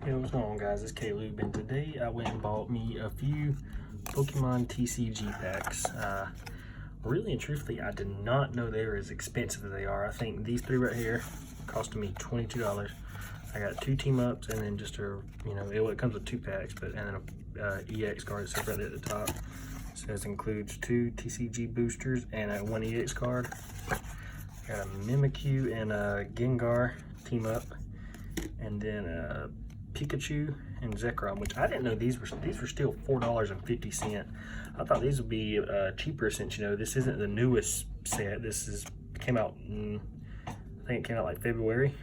Hey, what's going on, guys? It's Caleb, and today I went and bought me a few Pokemon TCG packs. Really and truthfully, I did not know they were as expensive as they are. I think these three right here cost me $22. I got two team ups and then just a, it comes with two packs, but and then a EX card that says right there at the top. It says includes two TCG boosters and one EX card. Got a Mimikyu and a Gengar team up, and then a Pikachu and Zekrom, which I didn't know these were still $4.50. I thought these would be cheaper since this isn't the newest set. This came out in, I think it came out like February,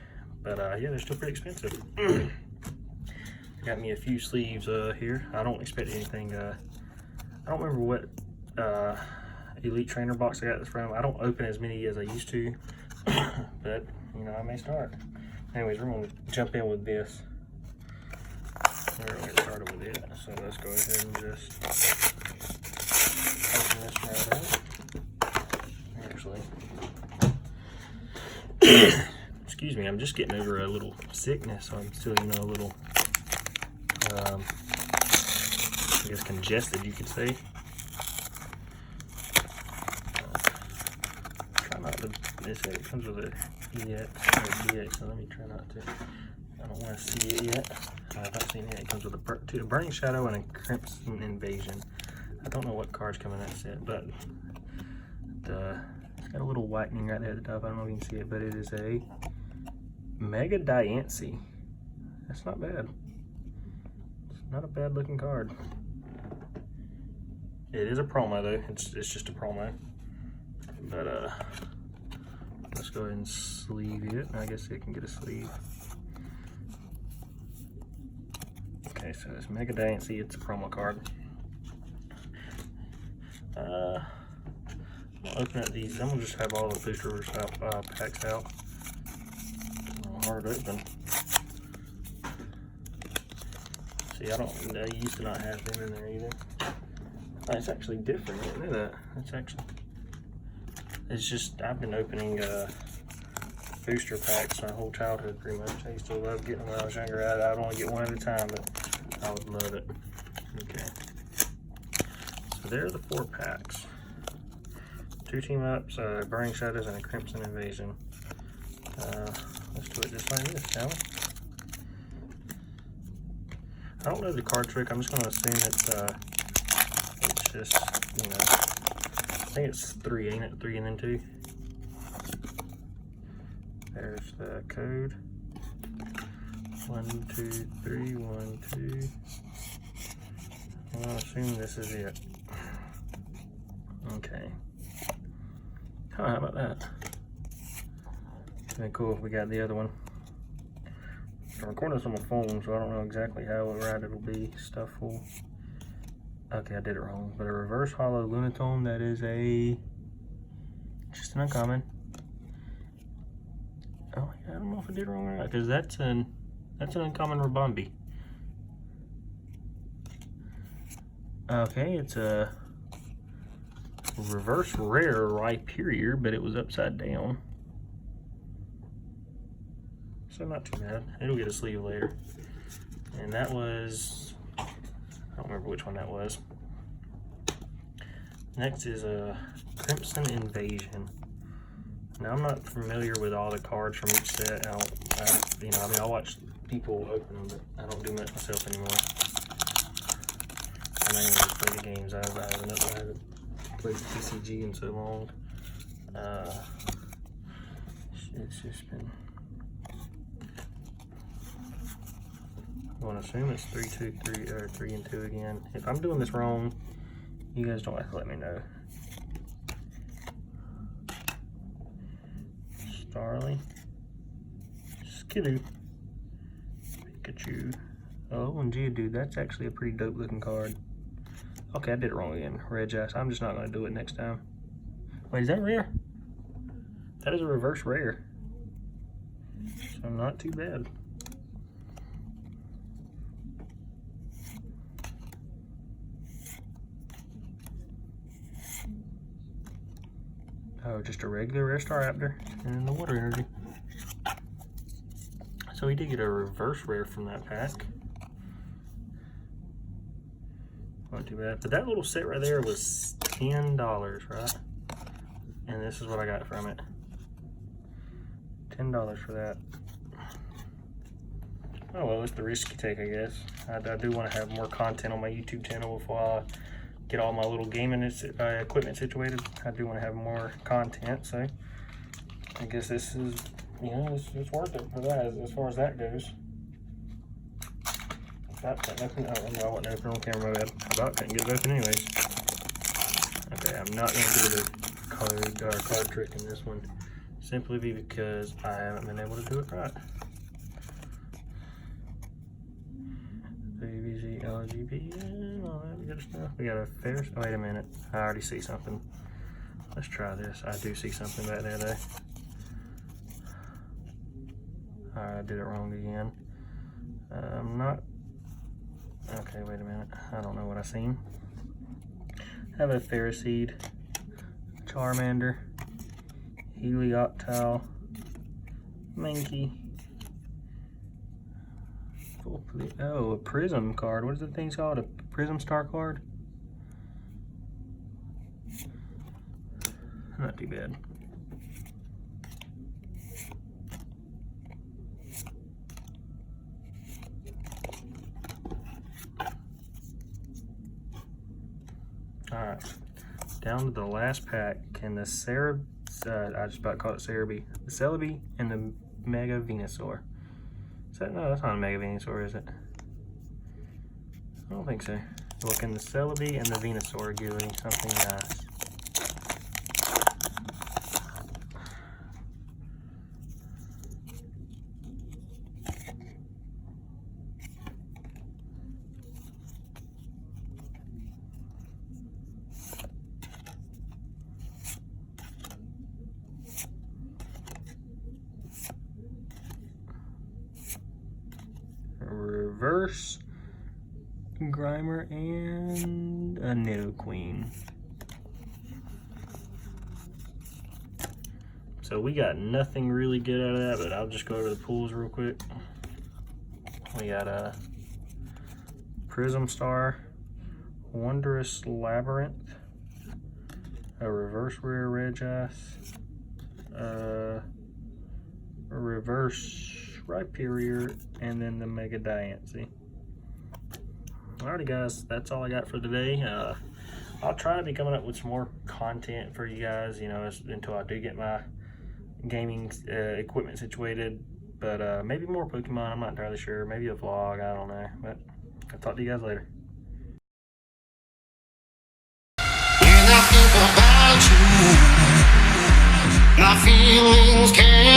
but yeah, they're still pretty expensive. Got me a few sleeves here. I don't expect anything. I don't remember what Elite Trainer box I got this from. I don't open as many as I used to, but I may start. Anyways, we're gonna jump in with this. We're gonna get started with it. So let's go ahead and just open this right out. Actually, excuse me, I'm just getting over a little sickness, so I'm still, a little, I guess congested, you could say. Try not to, it comes with a EX or DX, so let me try not to. I don't want to see it yet. I've not seen it. It comes with a Burning Shadow and a Crimson Invasion. I don't know what cards come in that set, but it's got a little whitening right there at the top. I don't know if you can see it, but it is a Mega Diancie. That's not bad. It's not a bad looking card. It is a promo though. It's just a promo. But let's go ahead and sleeve it. I guess it can get a sleeve. Okay, so it's Mega Diancie. It's a promo card. I'll open up these. I'm gonna just have all the booster packs out. Hard open. See, I used to not have them in there either. Oh, it's actually different. Look at that. It's just, I've been opening booster packs my whole childhood pretty much. I used to love getting them when I was younger. I'd only get one at a time, but I would love it. Okay. So there are the 4 packs. 2 team ups, Burning Shadows, and a Crimson Invasion. Let's do it just like this, shall we? I don't know the card trick. I'm just going to assume it's just, I think it's 3, ain't it? 3 and then 2. There's the code. 1, 2, 3, 1, 2. I'm going to assume this is it. Okay. Oh, how about that? Pretty cool if we got the other one. I'm recording this on my phone, so I don't know exactly how right it'll be. Stuff full. Okay, I did it wrong. But a reverse hollow Lunatone, that is just an uncommon. Oh yeah, I don't know if I did it wrong or not, because that's an uncommon Rabombi. Okay, it's a reverse rare Rhyperior, but it was upside down. So not too bad. It'll get a sleeve later. And that was, I don't remember which one that was. Next is a Crimson Invasion. Now I'm not familiar with all the cards from each set. I'll watch people open them, but I don't do much myself anymore. I mainly just play the games. I haven't played TCG in so long. It's just been. I'm going to assume it's 3, 2, 3, or 3 and 2 again. If I'm doing this wrong, you guys don't have to let me know. Starly, Skidoo, Pikachu. Oh, and Geodude. That's actually a pretty dope looking card. Okay, I did it wrong again. Regice. I'm just not going to do it next time. Wait, is that rare? That is a reverse rare. So not too bad. Oh, just a regular rare Staraptor and the water energy. So so we did get a reverse rare from that pack. Not too bad. But that little set right there was $10, right? And this is what I got from it. $10 for that. Oh well, it's the risk you take, I guess. I do want to have more content on my YouTube channel before I get all my little gaming equipment situated. I do want to have more content, so I guess this is, you know, it's worth it for that as far as that goes. I wasn't open on camera, but I about couldn't get it open anyways. Okay, I'm not going to do the card trick in this one, simply because I haven't been able to do it right. BBG, LGB, and all that good stuff. We got a Ferris. Oh, wait a minute. I already see something. Let's try this. I do see something back there, though. Alright, I did it wrong again. I'm not. Okay, wait a minute. I don't know what I seen. I have a Ferroseed, Charmander, Helioptile, Mankey. Oh, a Prism card. What is the thing called? A Prism Star card? Not too bad. Alright, down to the last pack. Can the I just about called it Cerebi. The Celebi and the Mega Venusaur. Is that, no, that's not a Mega Venusaur, is it? I don't think so. Well, can the Celebi and the Venusaur give me something nice? Reverse Grimer and a Nidoqueen. So we got nothing really good out of that, but I'll just go over the pools real quick. We got a Prism Star, Wondrous Labyrinth, a reverse rare Regice, a reverse Rhyperior, and then the Mega Diancie. Alrighty guys, that's all I got for today. I'll try to be coming up with some more content for you guys, you know, until I do get my gaming equipment situated. But maybe more Pokemon, I'm not entirely sure. Maybe a vlog, I don't know. But I'll talk to you guys later. When I think about you, my feelings can't